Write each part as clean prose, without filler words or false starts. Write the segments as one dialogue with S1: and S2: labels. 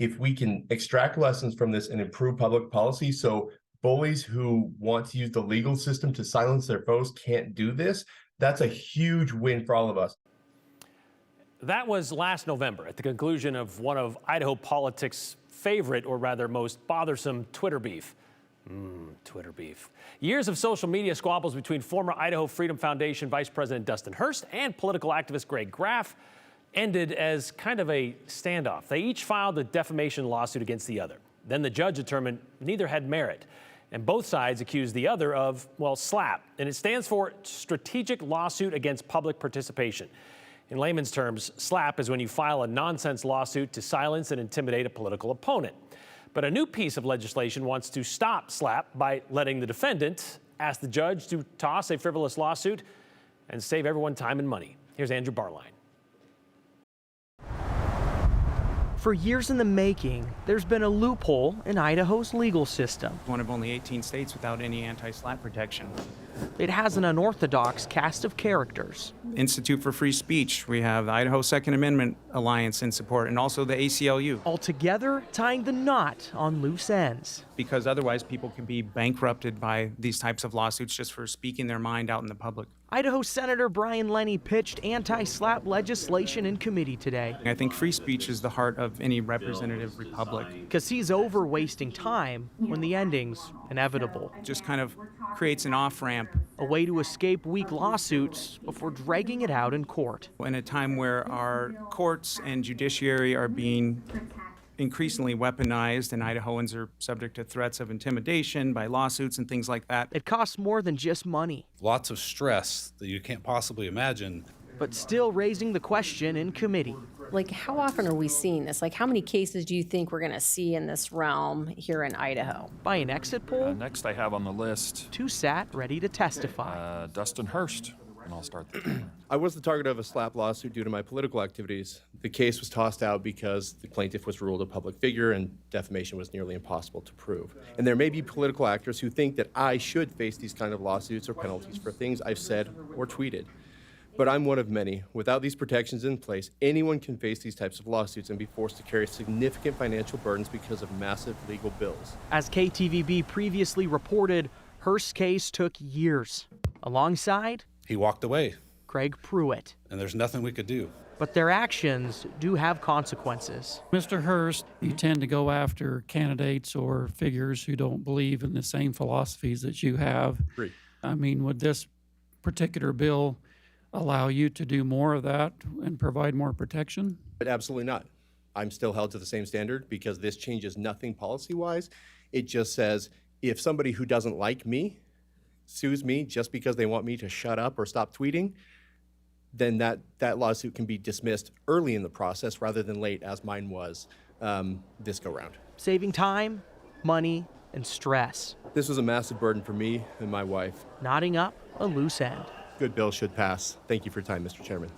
S1: if we can extract lessons from this and improve public policy so bullies who want to use the legal system to silence their foes can't do this, that's a huge win for all of us.
S2: That was last November at the conclusion of one of Idaho politics' favorite, or rather most bothersome, Twitter beef. Twitter beef. Years of social media squabbles between former Idaho Freedom Foundation Vice President Dustin Hurst and political activist Greg Graff ended as kind of a standoff. They each filed a defamation lawsuit against the other. Then the judge determined neither had merit, and both sides accused the other of, well, SLAPP, and it stands for Strategic Lawsuit Against Public Participation. In layman's terms, SLAPP is when you file a nonsense lawsuit to silence and intimidate a political opponent. But a new piece of legislation wants to stop SLAPP by letting the defendant ask the judge to toss a frivolous lawsuit and save everyone time and money. Here's Andrew Barline.
S3: For years in the making, there's been a loophole in Idaho's legal system.
S4: One of only 18 states without any anti-SLAPP protection.
S3: It has an unorthodox cast of characters.
S4: Institute for Free Speech, we have the Idaho Second Amendment Alliance in support, and also the ACLU.
S3: Altogether, tying the knot on loose ends.
S4: Because otherwise people can be bankrupted by these types of lawsuits just for speaking their mind out in the public.
S3: Idaho Senator Brian Lenny pitched anti-SLAPP legislation in committee today.
S4: I think free speech is the heart of any representative republic.
S3: Because he's over wasting time when the ending's inevitable.
S4: Just kind of creates an off-ramp.
S3: A way to escape weak lawsuits before dragging it out in court.
S4: In a time where our courts and judiciary are being increasingly weaponized, and Idahoans are subject to threats of intimidation by lawsuits and things like that.
S3: It costs more than just money.
S5: Lots of stress that you can't possibly imagine.
S3: But still raising the question in committee.
S6: Like, how often are we seeing this? Like, how many cases do you think we're going to see in this realm here in Idaho?
S3: By an exit poll,
S7: next I have on the list
S3: two sat ready to testify.
S7: Dustin Hurst, and I'll start there.
S1: I was the target of a SLAPP lawsuit due to my political activities. The case was tossed out because the plaintiff was ruled a public figure and defamation was nearly impossible to prove. And there may be political actors who think that I should face these kind of lawsuits or penalties for things I've said or tweeted. But I'm one of many. Without these protections in place, anyone can face these types of lawsuits and be forced to carry significant financial burdens because of massive legal bills.
S3: As KTVB previously reported, Hurst's case took years. Alongside,
S5: He walked away,
S3: Craig Pruitt.
S5: and there's nothing we could do.
S3: But their actions do have consequences.
S8: Mr. Hurst, you tend to go after candidates or figures who don't believe in the same philosophies that you have.
S1: Great.
S8: I mean, would this particular bill allow you to do more of that and provide more protection?
S1: But absolutely not. I'm still held to the same standard because this changes nothing policy-wise. It just says if somebody who doesn't like me sues me just because they want me to shut up or stop tweeting, then that lawsuit can be dismissed early in the process rather than late, as mine was this go-round.
S3: Saving time, money, and stress.
S1: This was a massive burden for me and my wife.
S3: Knotting up a loose end.
S1: Good bill should pass. Thank you for your time, Mr. Chairman.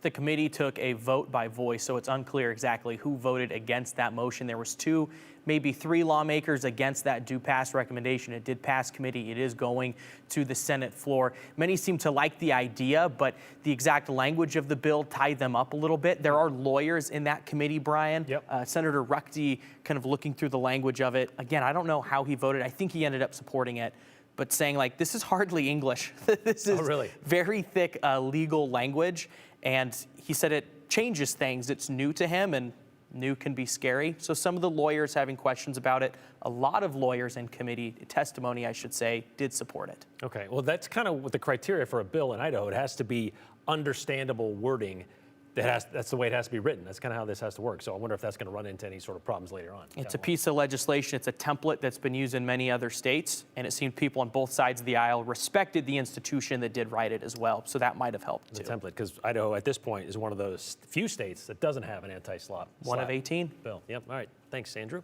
S9: The committee took a vote by voice, so it's unclear exactly who voted against that motion. There was 2, maybe 3 lawmakers against that do pass recommendation. It did pass committee. It is going to the Senate floor. Many seem to like the idea, but the exact language of the bill tied them up a little bit. There are lawyers in that committee, Brian.
S2: Yep.
S9: Senator Ruchte kind of looking through the language of it. Again, I don't know how he voted. I think he ended up supporting it, but saying, like, this is hardly English. This is
S2: really?
S9: very thick legal language. And he said it changes things. It's new to him, and new can be scary. So some of the lawyers having questions about it. A lot of lawyers in committee testimony, I should say, did support it.
S2: Okay, well, that's kind of what the criteria for a bill in Idaho. It has to be understandable wording. That's the way it has to be written. That's kind of how this has to work. So I wonder if that's going to run into any sort of problems later on.
S9: It's a piece of legislation. It's a template that's been used in many other states, and it seemed people on both sides of the aisle respected the institution that did write it as well. So that might have helped too.
S2: The template, because Idaho at this point is one of those few states that doesn't have an anti-SLAPP.
S9: One of 18.
S2: bill. Yep. All right. Thanks, Andrew.